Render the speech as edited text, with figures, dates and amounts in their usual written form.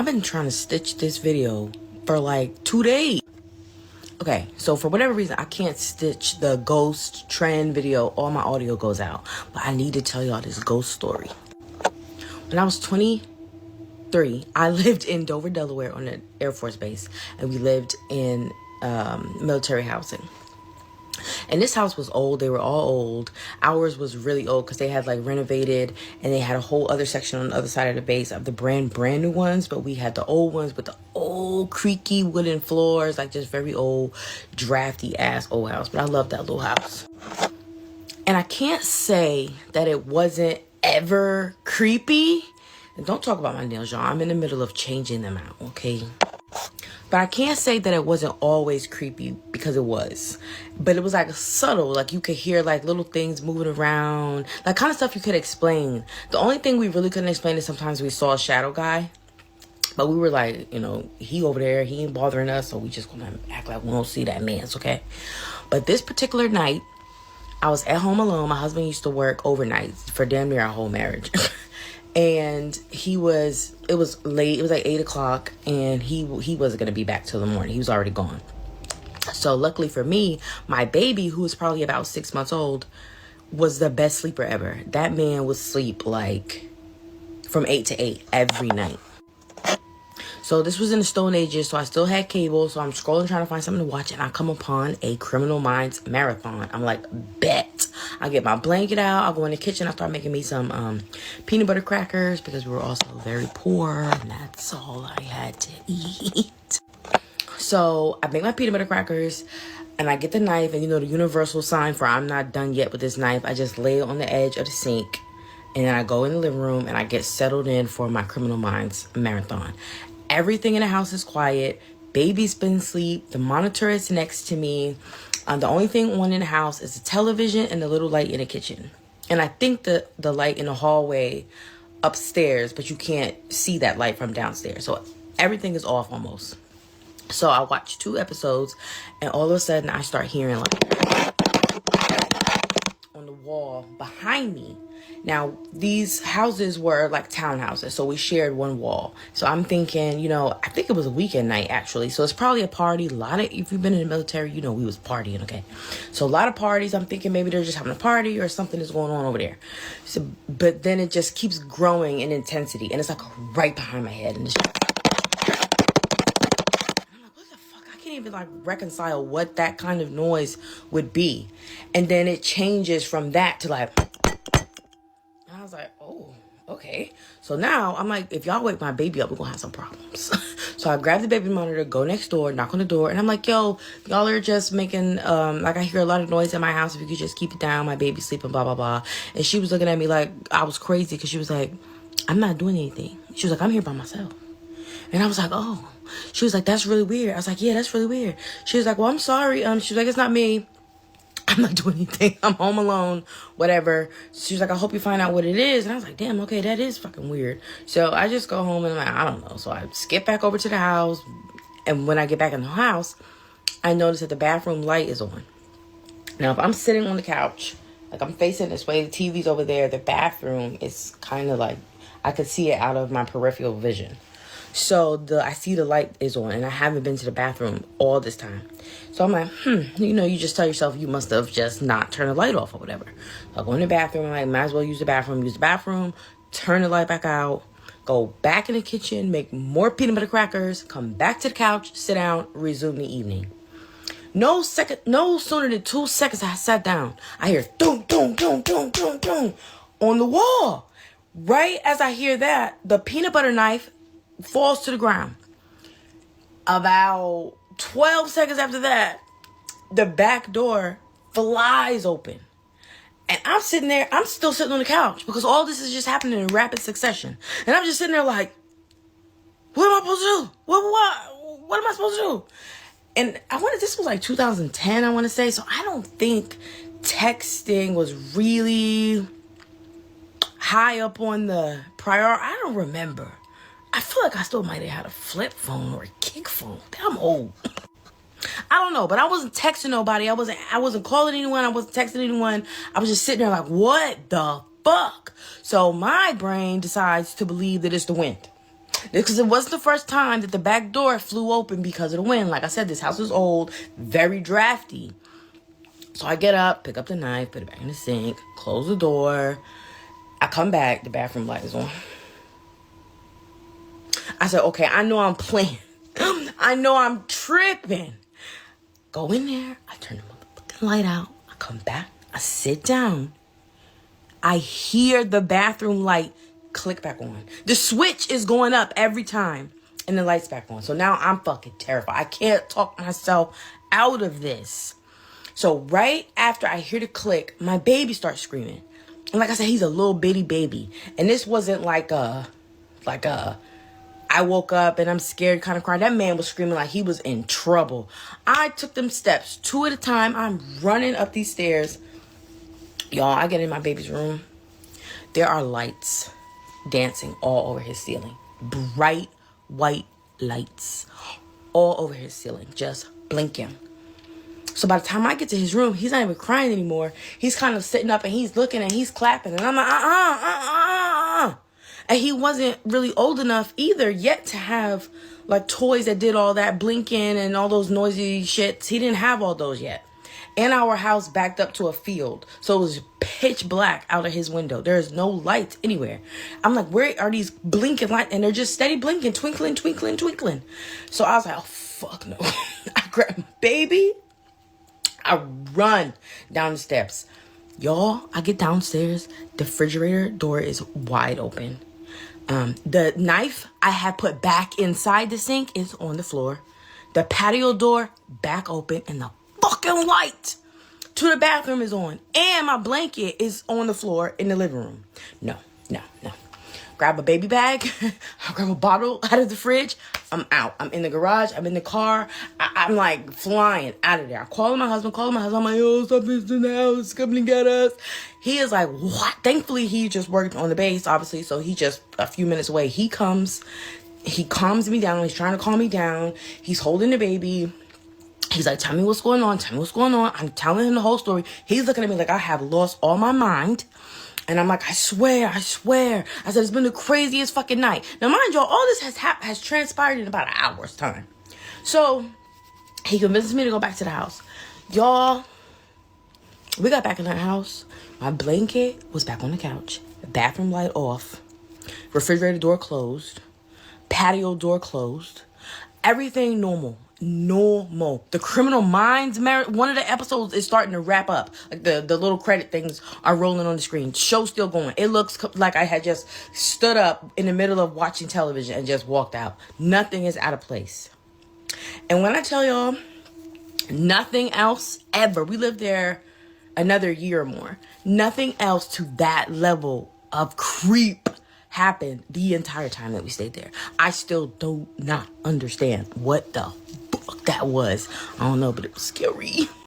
I've been trying to stitch this video for like 2 days. Okay, so for whatever reason, I can't stitch the ghost trend video. All my audio goes out. But I need to tell y'all this ghost story. When I was 23, I lived in Dover, Delaware on an Air Force base. And we lived in military housing. And this house was old. They were all old. Ours was really old because they had like renovated, and they had a whole other section on the other side of the base of the brand new ones. But we had the old ones with the old creaky wooden floors, like just very old, drafty ass old house. But I love that little house. And I can't say that it wasn't ever creepy. And don't talk about my nails, y'all. I'm in the middle of changing them out, okay? But I can't say that it wasn't always creepy, because it was. But it was like subtle. Like you could hear like little things moving around. Like kind of stuff you could explain. The only thing we really couldn't explain is sometimes we saw a shadow guy. But we were like, you know, he over there. He ain't bothering us. So we just gonna act like we don't see that man. Okay? But this particular night, I was at home alone. My husband used to work overnight for damn near our whole marriage. And it was late. It was like 8 o'clock, and he wasn't going to be back till the morning. He was already gone. So luckily for me, my baby, who was probably about 6 months old, was the best sleeper ever. That man would sleep like from 8 to 8 every night. So this was in the Stone Ages, so I still had cable. So I'm scrolling trying to find something to watch, and I come upon a Criminal Minds marathon. I'm like, bet. I get my blanket out. I'll go in the kitchen. I start making me some peanut butter crackers, because we were also very poor, and that's all I had to eat. So I make my peanut butter crackers, and I get the knife, and you know the universal sign for I'm not done yet with this knife. I just lay it on the edge of the sink, and then I go in the living room, and I get settled in for my Criminal Minds marathon. Everything in the house is quiet. Baby's been asleep. The monitor is next to me. The only thing on in the house is the television and the little light in the kitchen. And I think the light in the hallway upstairs, but you can't see that light from downstairs. So everything is off almost. So I watch 2 episodes, and all of a sudden I start hearing like on the wall behind me. Now, these houses were like townhouses, so we shared one wall. So I'm thinking, you know, I think it was a weekend night, actually. So it's probably a party. If you've been in the military, you know we was partying, okay? So a lot of parties. I'm thinking maybe they're just having a party or something is going on over there. So, but then it just keeps growing in intensity, and it's like right behind my head. And it's just, I'm like, what the fuck? I can't even like reconcile what that kind of noise would be. And then it changes from that to like... I was like, oh, okay. So now I'm like, if y'all wake my baby up, we're gonna have some problems. So I grab the baby monitor, go next door, knock on the door, and I'm like, yo, y'all are just making, like I hear a lot of noise in my house. If you could just keep it down, my baby's sleeping, blah, blah, blah. And she was looking at me like I was crazy, because she was like, I'm not doing anything. She was like, I'm here by myself. And I was like, oh. She was like, that's really weird. I was like, yeah, that's really weird. She was like, well, I'm sorry. She was like, it's not me. I'm not doing anything. I'm home alone, whatever. She was like, I hope you find out what it is. And I was like, damn, okay, that is fucking weird. So I just go home and I'm like, I don't know. So I skip back over to the house. And when I get back in the house, I notice that the bathroom light is on. Now, if I'm sitting on the couch, like I'm facing this way, the TV's over there, the bathroom is kind of like, I could see it out of my peripheral vision. So I see the light is on, and I haven't been to the bathroom all this time. So I'm like, you know, you just tell yourself you must have just not turned the light off or whatever. So I go in the bathroom, I'm like, might as well use the bathroom, turn the light back out, go back in the kitchen, make more peanut butter crackers, come back to the couch, sit down, resume the evening. No sooner than 2 seconds I sat down, I hear doom, doom, doom, doom, doom, doom on the wall. Right as I hear that, the peanut butter knife falls to the ground. About 12 seconds after that, the back door flies open. And I'm sitting there, I'm still sitting on the couch, because all this is just happening in rapid succession. And I'm just sitting there like, what am I supposed to do? What am I supposed to do? And this was like 2010, I want to say. So I don't think texting was really high up on the priority. I don't remember. I feel like I still might have had a flip phone or a kick phone. I'm old. I don't know, but I wasn't texting nobody. I wasn't calling anyone. I wasn't texting anyone. I was just sitting there like, what the fuck? So my brain decides to believe that it's the wind. Because it wasn't the first time that the back door flew open because of the wind. Like I said, this house is old, very drafty. So I get up, pick up the knife, put it back in the sink, close the door. I come back, the bathroom light is on. I said, okay, I know I'm playing. I know I'm tripping. Go in there. I turn the motherfucking light out. I come back. I sit down. I hear the bathroom light click back on. The switch is going up every time. And the light's back on. So now I'm fucking terrified. I can't talk myself out of this. So right after I hear the click, my baby starts screaming. And like I said, he's a little bitty baby. And this wasn't like a I woke up and I'm scared kind of crying. That man was screaming like he was in trouble. I took them steps 2 at a time. I'm running up these stairs. Y'all, I get in my baby's room. There are lights dancing all over his ceiling. Bright white lights all over his ceiling, just blinking. So by the time I get to his room, he's not even crying anymore. He's kind of sitting up and he's looking and he's clapping. And I'm like, And he wasn't really old enough either yet to have like toys that did all that blinking and all those noisy shits. He didn't have all those yet. And our house backed up to a field. So it was pitch black out of his window. There's no lights anywhere. I'm like, where are these blinking lights? And they're just steady blinking, twinkling, twinkling, twinkling. So I was like, oh, fuck no. I grab my baby. I run down the steps. Y'all, I get downstairs. The refrigerator door is wide open. The knife I had put back inside the sink is on the floor. The patio door back open and the fucking light to the bathroom is on. And my blanket is on the floor in the living room. No. Grab a baby bag. I grab a bottle out of the fridge. I'm out. I'm in the garage. I'm in the car. I'm like flying out of there. I call my husband. I'm like, oh, something's in the house. Come and get us. He is like, what? Thankfully, he just worked on the base, obviously. So he just a few minutes away. He comes. He calms me down. He's trying to calm me down. He's holding the baby. He's like, tell me what's going on. Tell me what's going on. I'm telling him the whole story. He's looking at me like I have lost all my mind. And I'm like, I swear. I said, it's been the craziest fucking night. Now, mind y'all, all this has transpired in about an hour's time. So, he convinces me to go back to the house. Y'all, we got back in that house. My blanket was back on the couch. The bathroom light off. Refrigerator door closed. Patio door closed. Everything normal. The Criminal Minds, one of the episodes is starting to wrap up. Like the little credit things are rolling on the screen. Show's still going. It looks like I had just stood up in the middle of watching television and just walked out. Nothing is out of place. And when I tell y'all, nothing else ever. We lived there another year or more. Nothing else to that level of creep happened the entire time that we stayed there. I still do not understand what the fuck that was. I don't know, but it was scary.